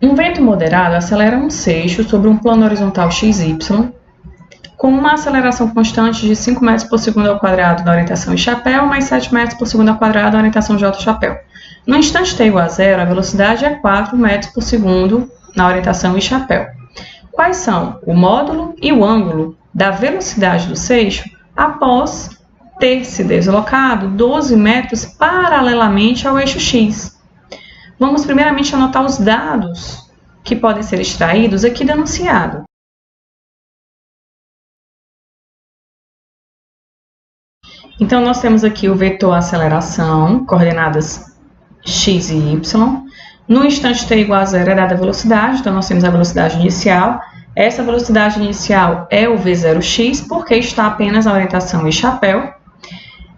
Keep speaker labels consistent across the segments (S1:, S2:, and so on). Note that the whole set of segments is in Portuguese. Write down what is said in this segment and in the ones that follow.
S1: Um vento moderado acelera um seixo sobre um plano horizontal XY com uma aceleração constante de 5 metros por segundo ao quadrado na orientação em chapéu, mais 7 metros por segundo ao quadrado na orientação J chapéu. No instante t igual a zero, a velocidade é 4 metros por segundo na orientação em chapéu. Quais são o módulo e o ângulo da velocidade do seixo após ter se deslocado 12 metros paralelamente ao eixo x? Vamos primeiramente anotar os dados que podem ser extraídos aqui do enunciado. Então, nós temos aqui o vetor aceleração, coordenadas x e y. No instante t igual a zero é dada a velocidade, então nós temos a velocidade inicial. Essa velocidade inicial é o v0x, porque está apenas na orientação em chapéu.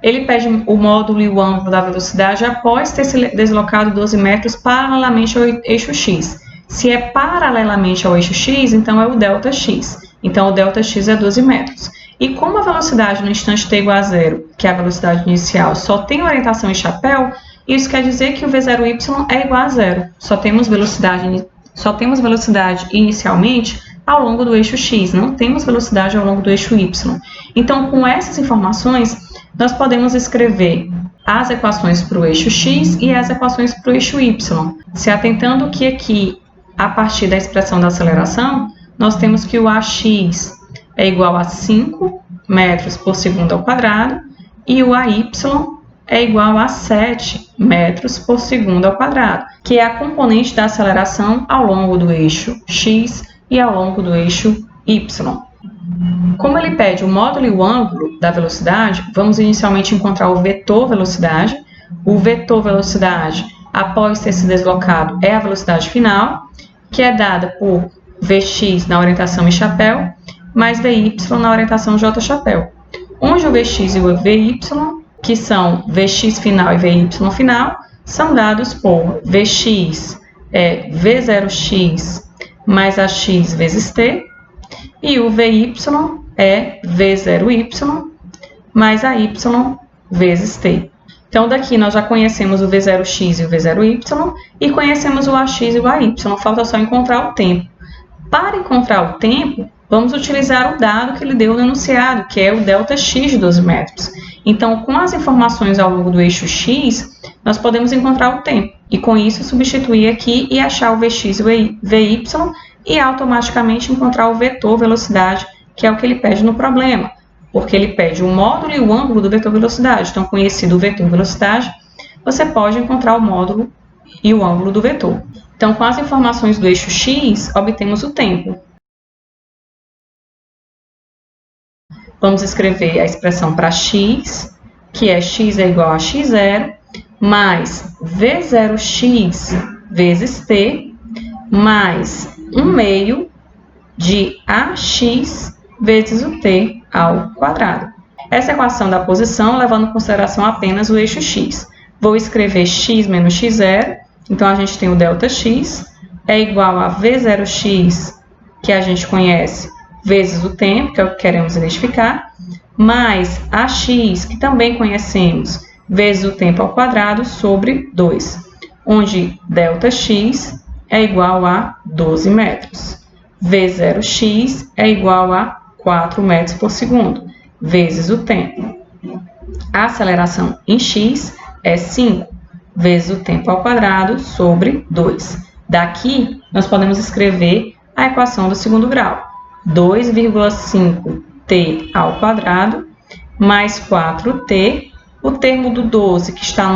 S1: Ele pede o módulo e o ângulo da velocidade após ter se deslocado 12 metros paralelamente ao eixo x. Se é paralelamente ao eixo x, então é o ΔX. Então, o ΔX é 12 metros. E como a velocidade no instante t igual a zero, que é a velocidade inicial, só tem orientação em chapéu, isso quer dizer que o v0y é igual a zero. Só temos velocidade inicialmente ao longo do eixo x, não temos velocidade ao longo do eixo y. Então, com essas informações, nós podemos escrever as equações para o eixo x e as equações para o eixo y, se atentando que aqui, a partir da expressão da aceleração, nós temos que o AX é igual a 5 metros por segundo ao quadrado e o AY é igual a 7 metros por segundo ao quadrado, que é a componente da aceleração ao longo do eixo x e ao longo do eixo y. Como ele pede o módulo e o ângulo da velocidade, vamos inicialmente encontrar o vetor velocidade. O vetor velocidade, após ter se deslocado, é a velocidade final, que é dada por Vx na orientação em chapéu, mais Vy na orientação J chapéu, onde o Vx e o Vy, que são Vx final e Vy final, são dados por Vx é V0x mais AX vezes t, e o Vy é V0y mais AY vezes t. Então, daqui nós já conhecemos o V0x e o V0y e conhecemos o AX e o AY, falta só encontrar o tempo. Para encontrar o tempo, vamos utilizar o dado que ele deu no enunciado, que é o ΔX de 12 metros. Então, com as informações ao longo do eixo x, nós podemos encontrar o tempo. E com isso, substituir aqui e achar o Vx e o Vy e automaticamente encontrar o vetor velocidade, que é o que ele pede no problema. Porque ele pede o módulo e o ângulo do vetor velocidade. Então, conhecido o vetor velocidade, você pode encontrar o módulo e o ângulo do vetor. Então, com as informações do eixo x, obtemos o tempo. Vamos escrever a expressão para x, que é x é igual a x0, mais v0x vezes t, mais 1/2 de ax vezes o t ao quadrado. Essa equação da posição levando em consideração apenas o eixo x. Vou escrever x menos x0, então a gente tem o ΔX, é igual a v0x, que a gente conhece, vezes o tempo, que é o que queremos identificar, mais ax, que também conhecemos, vezes o tempo ao quadrado, sobre 2, onde ΔX é igual a 12 metros. V0x é igual a 4 metros por segundo, vezes o tempo. A aceleração em x é 5, vezes o tempo ao quadrado, sobre 2. Daqui, nós podemos escrever a equação do segundo grau. 2,5t ao quadrado mais 4t. O termo do 12, que está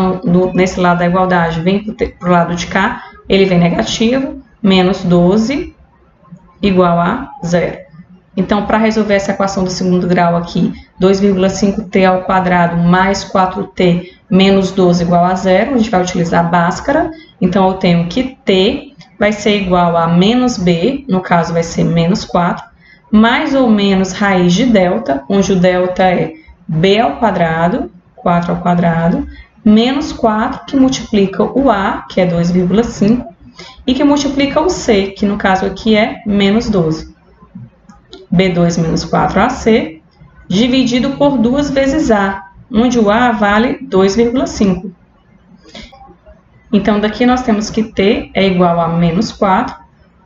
S1: nesse lado da igualdade, vem para o lado de cá, ele vem negativo, menos 12 igual a 0. Então, para resolver essa equação do segundo grau aqui, 2,5t ao quadrado mais 4t menos 12 igual a 0, a gente vai utilizar a Bhaskara. Então, eu tenho que t vai ser igual a menos b, no caso vai ser menos 4, mais ou menos raiz de delta, onde o delta é b ao quadrado, 4 ao quadrado, menos 4, que multiplica o a, que é 2,5, e que multiplica o c, que no caso aqui é menos 12. B2 menos 4AC, dividido por 2 vezes A, onde o A vale 2,5. Então, daqui nós temos que t é igual a menos 4,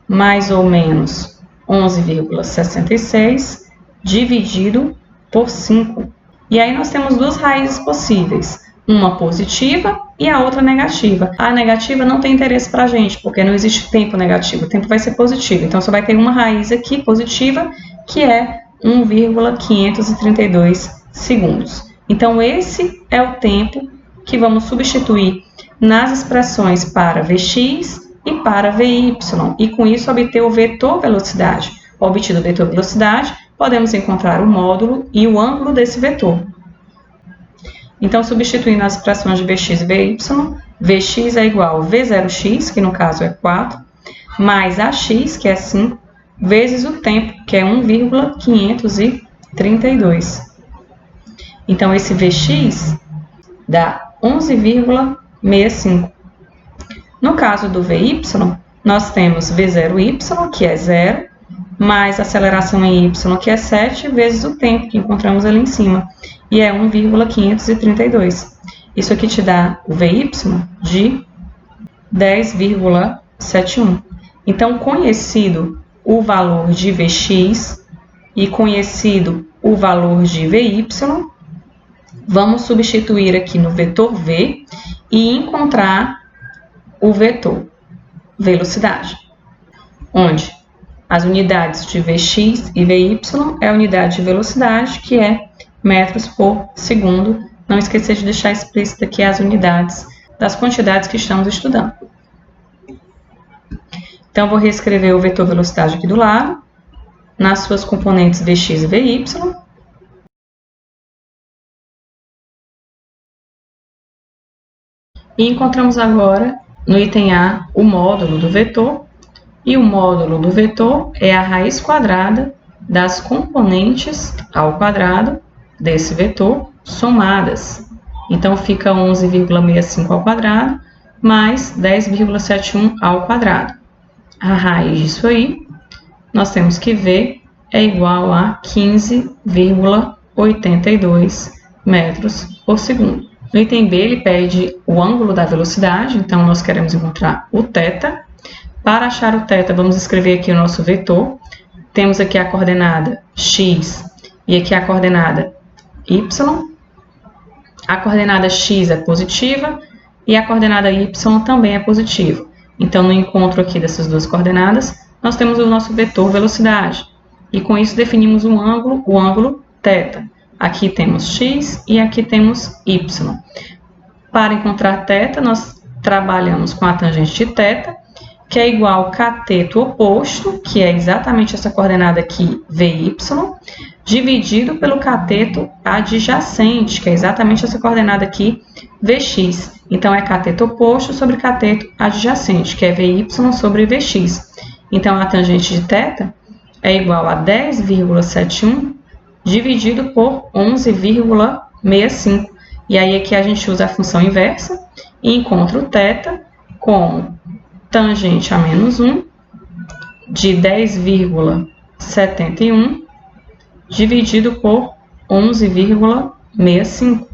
S1: mais ou menos 11,66, dividido por 5. E aí nós temos duas raízes possíveis, uma positiva e a outra negativa. A negativa não tem interesse para a gente, porque não existe tempo negativo, o tempo vai ser positivo. Então, só vai ter uma raiz aqui positiva, que é 1,532 segundos. Então, esse é o tempo que vamos substituir nas expressões para Vx e para Vy, e com isso obter o vetor velocidade. Obtido o vetor velocidade, podemos encontrar o módulo e o ângulo desse vetor. Então, substituindo as expressões de Vx e Vy, Vx é igual a V0x, que no caso é 4, mais Ax, que é 5, vezes o tempo, que é 1,532. Então, esse Vx dá 11,65. No caso do Vy, nós temos V0y, que é 0, mais aceleração em y, que é 7, vezes o tempo, que encontramos ali em cima, e é 1,532. Isso aqui te dá o Vy de 10,71. Então, conhecido o valor de Vx e conhecido o valor de Vy, vamos substituir aqui no vetor v e encontrar o vetor velocidade, onde as unidades de Vx e Vy é a unidade de velocidade, que é metros por segundo. Não esquecer de deixar explícito aqui as unidades das quantidades que estamos estudando. Então, vou reescrever o vetor velocidade aqui do lado, nas suas componentes Vx e Vy. E encontramos agora, no item A, o módulo do vetor. E o módulo do vetor é a raiz quadrada das componentes ao quadrado desse vetor somadas. Então, fica 11,65 ao quadrado mais 10,71 ao quadrado. A raiz disso aí, nós temos que ver, é igual a 15,82 metros por segundo. No item B, ele pede o ângulo da velocidade, então nós queremos encontrar o θ. Para achar o θ, vamos escrever aqui o nosso vetor. Temos aqui a coordenada x e aqui a coordenada y. A coordenada x é positiva e a coordenada y também é positiva. Então, no encontro aqui dessas duas coordenadas, nós temos o nosso vetor velocidade. E com isso definimos o ângulo θ. Aqui temos x e aqui temos y. Para encontrar θ, nós trabalhamos com a tangente de θ, que é igual ao cateto oposto, que é exatamente essa coordenada aqui, Vy, dividido pelo cateto adjacente, que é exatamente essa coordenada aqui, Vx. Então, é cateto oposto sobre cateto adjacente, que é Vy sobre Vx. Então, a tangente de θ é igual a 10,71 dividido por 11,65. E aí, aqui a gente usa a função inversa e encontra o θ como tangente a menos 1 de 10,71 dividido por 11,65.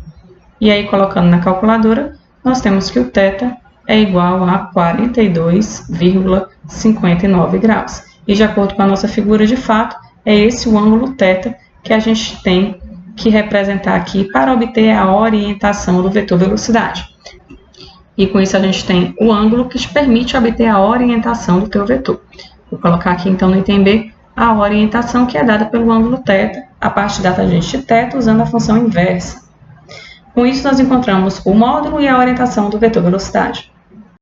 S1: E aí, colocando na calculadora, nós temos que o θ é igual a 42,59 graus. E de acordo com a nossa figura de fato, é esse o ângulo θ que a gente tem que representar aqui para obter a orientação do vetor velocidade. E com isso a gente tem o ângulo que te permite obter a orientação do teu vetor. Vou colocar aqui então no item B a orientação que é dada pelo ângulo θ a partir da tangente de θ usando a função inversa. Com isso nós encontramos o módulo e a orientação do vetor velocidade.